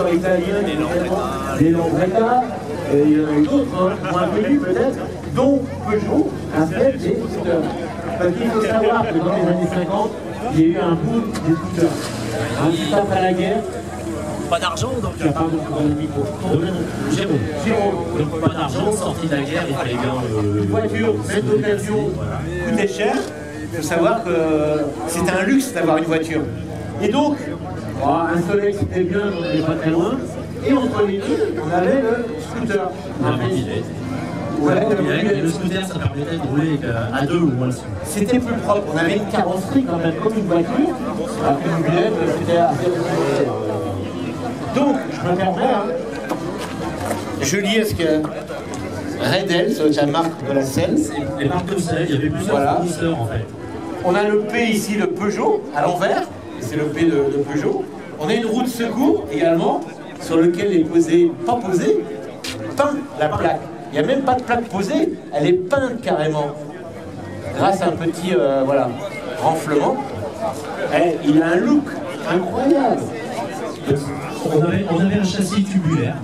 constructeurs italiens, des Lambretta, et il y en a eu d'autres, hein, moins connus peut-être, dont Peugeot a fait des scooters. Parce qu'il faut savoir que dans les années 50, il y a eu un boom des scooters. Juste après la guerre, pas d'argent donc. tu n'as pas beaucoup de micro. Jérôme. Donc pas d'argent, sorti de la guerre, il fallait bien. Une voiture, même d'occasion, coûtait cher. Il faut savoir que c'était un luxe d'avoir une voiture. Et donc, un soleil c'était bien, on n'était pas très loin. Et entre les deux, on avait le scooter. On avait le scooter, ça permettait de rouler à deux ou moins dessus. C'était plus propre, on avait une carrosserie quand même comme une voiture. Alors qu'une mobilette, c'était assez. Donc, je me permets, je lis ce que Redel, c'est la marque de la selle. Les marques de selle, il y avait plusieurs fournisseurs en fait. On a le P ici, le Peugeot, à l'envers, c'est le P de Peugeot. On a une roue de secours également, sur lequel est posée, pas posée, peint la plaque. Il n'y a même pas de plaque posée, elle est peinte carrément. Grâce à un petit renflement. Et il a un look incroyable. On avait un châssis tubulaire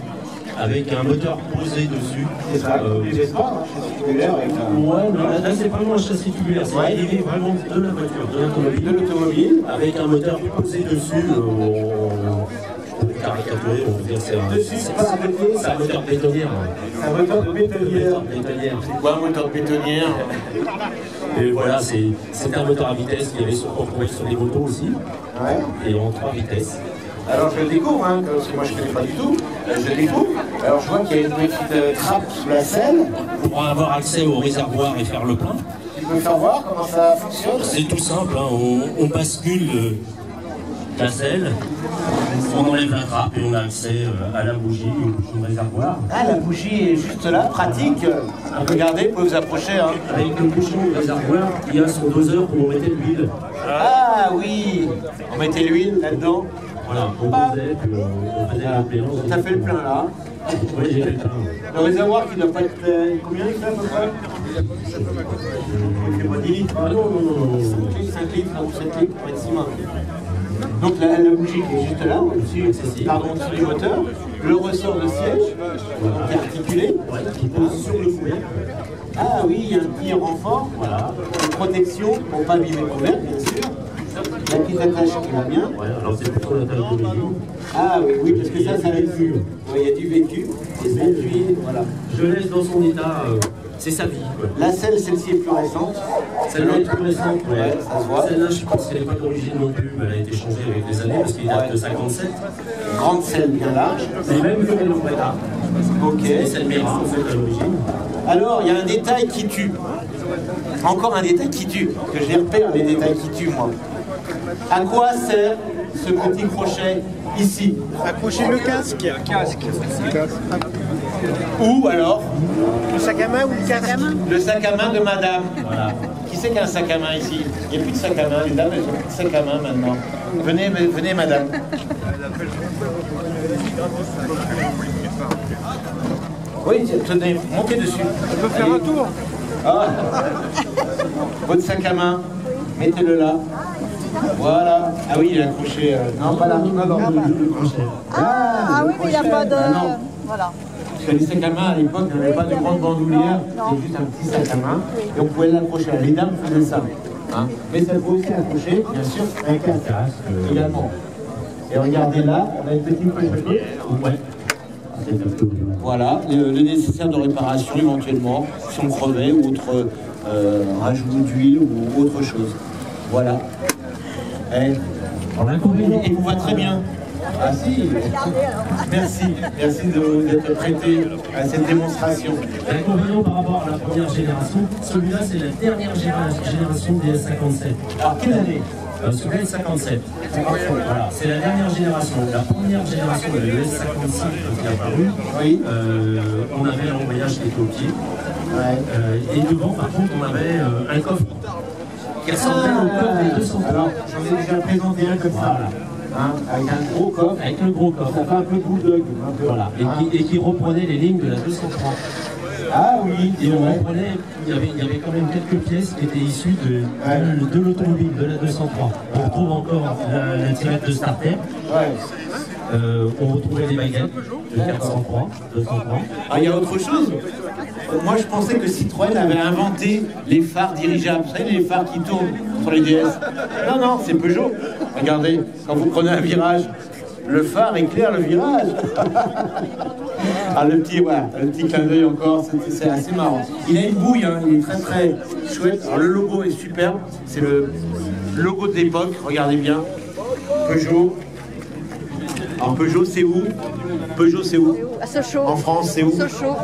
avec un moteur posé dessus. C'est ça, les espoirs, un châssis tubulaire avec un... Ouais, là c'est vraiment un châssis tubulaire, c'est dérivé vraiment de la voiture, de l'automobile, avec un moteur posé dessus. Caricaturé, on va dire c'est un moteur bétonnière. C'est un moteur de bétonnière. C'est quoi un moteur de bétonnière? Et voilà, c'était un moteur à vitesse qui avait surproduit sur les motos aussi, et en 3 vitesses. Alors je le découvre, parce que moi je ne connais pas du tout, je découvre. Alors je vois qu'il y a une petite trappe sous la selle. Pour avoir accès au réservoir et faire le plein. Tu peux me faire voir comment ça fonctionne? C'est tout simple, on bascule la selle, on enlève la trappe et on a accès à la bougie au réservoir. Ah, la bougie est juste là, pratique. Regardez, vous pouvez vous approcher. Avec le bouchon au réservoir, il y a son doseur pour mettre l'huile. Ah oui, on mettait l'huile là-dedans. Voilà, on dosait, puis on faisait le plein. Tu as fait le plein là. Oui, j'ai fait le plein. Le réservoir qui ne doit pas être... Combien il fait à peu près? Il fait pas 10 litres. Ah non, 5 litres ou 7 litres maximum. Donc la bougie qui est juste là, au-dessus du moteur, le ressort de siège, qui est articulé, qui pose sur le fouet. Ah oui, il y a un petit renfort, une protection pour ne pas abîmer le couvercle, bien sûr. La petite attache qui va bien. Alors c'est plutôt la taille d'origine. Ah oui, parce que ça a vécu. Il y a du vécu, et ça puis, voilà. Je laisse dans son état, c'est sa vie. La selle, celle-ci est plus récente. Celle-là est plus récente, ça se voit. Celle-là, je pense qu'elle n'est pas d'origine non plus, mais elle a été changée avec les années parce qu'il date de 57. Grande selle bien large. C'est les mêmes que les Lambretta. Ok. C'est celle Mera en fait à l'origine. Alors, il y a un détail qui tue. Encore un détail qui tue. Parce que je les repère, les détails qui tuent, moi. À quoi sert ce petit crochet ici? Accrocher le casque. Ou alors le sac à main ou le casque? Le sac à main de madame. Voilà. Qui c'est qui a un sac à main ici? Il n'y a plus de sac à main, les dames, elles ont plus de sac à main maintenant. Venez madame. Oui, tenez, montez dessus. On peut faire un tour. Ah. Votre sac à main, mettez-le là. Voilà. Ah oui, il est accroché. Non, pas là. Ah oui, mais il n'y a pas de... non. Voilà. Parce que les sacs à main, à l'époque, il n'y avait pas de grande bandoulière. C'était juste un petit sac à main. Et on pouvait l'accrocher. Les dames faisaient ça. Mais ça peut aussi accrocher, bien sûr, avec un casque également. Et regardez là, on a une petite pochette. Ouais. Voilà, le nécessaire de réparation éventuellement, si on crevait ou autre rajout d'huile ou autre chose. Voilà. Et vous va très bien. Ah si, merci d'être prêté à cette démonstration. L'inconvénient par rapport à la première génération, celui-là c'est la dernière génération des S57. Alors quelle année? Celui-là est 57. Voilà, c'est la dernière génération. La première génération, le S56 qui est apparu, oui. On avait l'embrayage qui était au pied. Et devant, par contre, on avait un coffre qui ressemblait au coffre des 203. Alors, j'en ai déjà présenté un comme ça. Avec un gros coffre. Avec le gros coffre. Ça fait un peu bulldog. Voilà. Et qui reprenait les lignes de la 203. Ah oui. Et on reprenait, il y avait quand même quelques pièces qui étaient issues de l'automobile, de la 203. On retrouve encore la tirette de starter. On retrouvait des baguettes de 403, 203. Ah, il y a autre chose. Moi, je pensais que Citroën avait inventé les phares dirigeables. Vous savez, les phares qui tournent sur les DS. Non, non, c'est Peugeot. Regardez, quand vous prenez un virage, le phare éclaire le virage. Ah, le petit clin d'œil encore, c'est assez marrant. Il a une bouille, hein, il est très très chouette. Alors, le logo est superbe. C'est le logo de l'époque, regardez bien. Peugeot. Alors Peugeot, c'est où? Peugeot, c'est où? À Sochaux. En France, c'est où? Sochaux.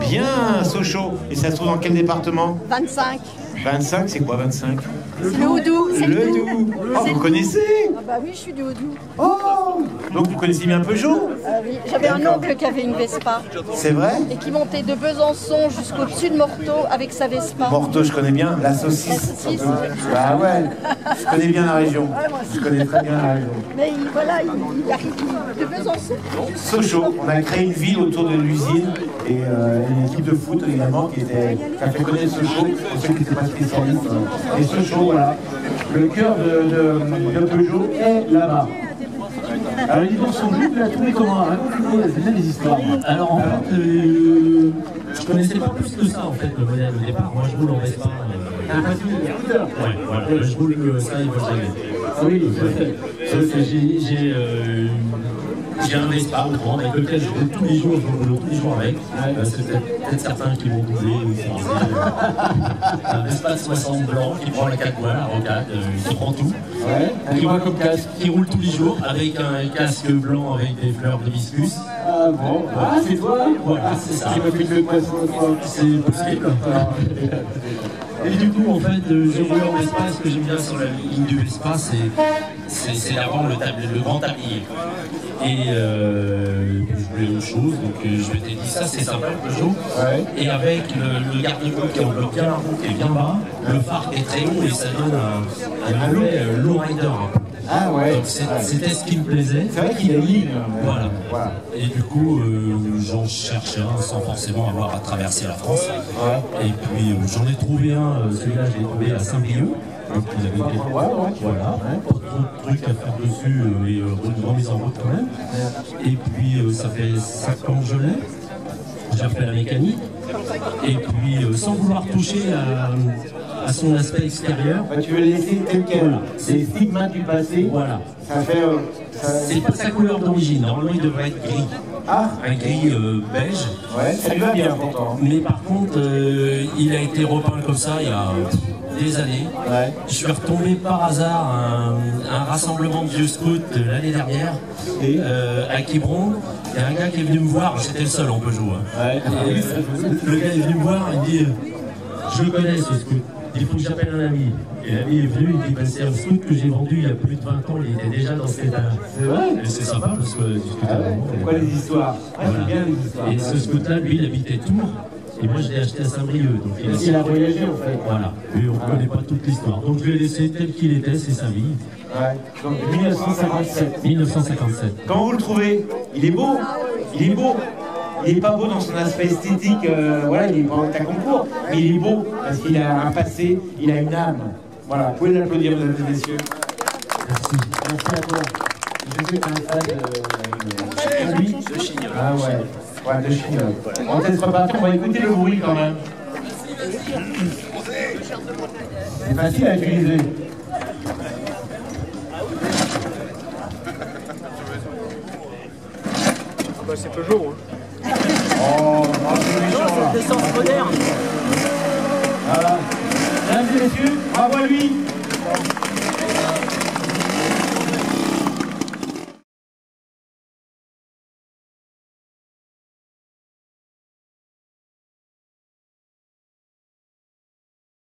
Bien, Sochaux. Et ça se trouve dans quel département? 25. 25, c'est quoi 25? Le Houdou. Le Doubs. Oh, vous connaissez? Ah bah oui, je suis du Houdou. Oh, donc vous connaissez bien Peugeot? Oui. J'avais un oncle qui avait une Vespa C'est vrai? et qui montait de Besançon jusqu'au-dessus de Morteau avec sa Vespa. Morteau, je connais bien. La saucisse. La saucisse. Ah ouais, je connais bien la région. Je connais très bien la région. Mais il arrive de Besançon. Sochaux, on a créé une ville autour de l'usine et une équipe de foot également qui a fait connaître Sochaux pour ceux qui n'étaient pas spécialistes. Et Sochaux, voilà, le cœur de Peugeot est là-bas. Alors dis donc, son groupe, il a trouvé comment? Raconte-nous des histoires. Alors en fait, je connaissais pas plus que ça en fait le modèle au départ. Moi je roule en Vespa. Ouais, voilà. Je roule ça, il faut jamais. Oui, Sauf que j'ai un Vespa grand avec lequel je roule tous les jours, je roule tous les jours avec. C'est peut-être certains qui vont doubler ou forcer. Un Vespa de 60 blanc qui prend la 4 voies, la rocade, qui prend tout. Avec moi comme casque. Qui roule tous les jours avec un casque blanc avec des fleurs d'hibiscus. Ah bon, ah c'est toi? Voilà, c'est ça. J'ai pas fait le poisson de fois. C'est possible. Et du coup, en fait, je roule en Vespa. Ce que j'aime bien sur la ligne du Vespa, c'est d'abord le grand tablier. Et je voulais autre chose, donc je m'étais dit ça, c'est sympa le Peugeot. Ouais. Et avec le garde-boue qui enveloppe bien la route et bien bas, le phare est très long et ça donne un volet lowrider. Ah ouais. Donc c'était ce qui me plaisait. C'est vrai qu'il a une ligne. Voilà. Et du coup, j'en cherchais un sans forcément avoir à traverser la France. Ouais. Et puis j'en ai trouvé un, celui-là je l'ai trouvé à Saint-Brieuc. Donc il avait été voilà, pas trop de trucs à faire dessus, mais une remise en route quand même. Et puis ça fait 5 ans que je l'ai. J'ai refait la mécanique. Et puis sans vouloir toucher à son aspect extérieur. Bah, tu veux le laisser tel quel. Voilà. C'est les stigmates du passé. Voilà. Ça fait. C'est pas sa couleur d'origine. Normalement, il devrait être gris. Ah. Un gris beige. Ouais, ça lui va bien pourtant. Mais par contre, il a été repeint comme ça il y a des années. Ouais. Je suis retombé par hasard à un rassemblement de vieux scouts l'année dernière à Quiberon. Il y a un gars qui est venu me voir, j'étais le seul en Peugeot. Hein. Ouais. Le gars est venu me voir, il dit je le connais ce scout, il faut que j'appelle un ami. Et l'ami est venu, il dit ben, c'est un scout que j'ai vendu il y a plus de 20 ans, il était déjà dans cet état-là. C'est vrai. Et c'est sympa parce que pourquoi les histoires? Voilà. Bien les histoires. Et ce scout-là, lui, il habitait Tours. Et moi, je l'ai acheté à Saint-Brieuc. Donc il a voyagé en fait. Voilà. Et on ne connaît pas toute l'histoire. Donc je lui ai laissé tel qu'il était, c'est sa vie. Ouais. Donc 1957. 1957. Comment vous le trouvez? Il est beau. Il est beau. Il n'est pas beau dans son aspect esthétique, voilà, il est pas en concours, mais il est beau parce qu'il a un passé, il a une âme. Voilà, vous pouvez l'applaudir, mesdames et messieurs. Merci. Merci à toi. Je sais que tu as un fan de Chignol. Ah ouais, ouais, de Chignol. On va peut-être repartir, on va écouter le bruit quand même. C'est facile à utiliser. Ah bah c'est Peugeot. Hein. Oh, c'est l'essence moderne. Voilà. Mesdames et messieurs, bravo à lui.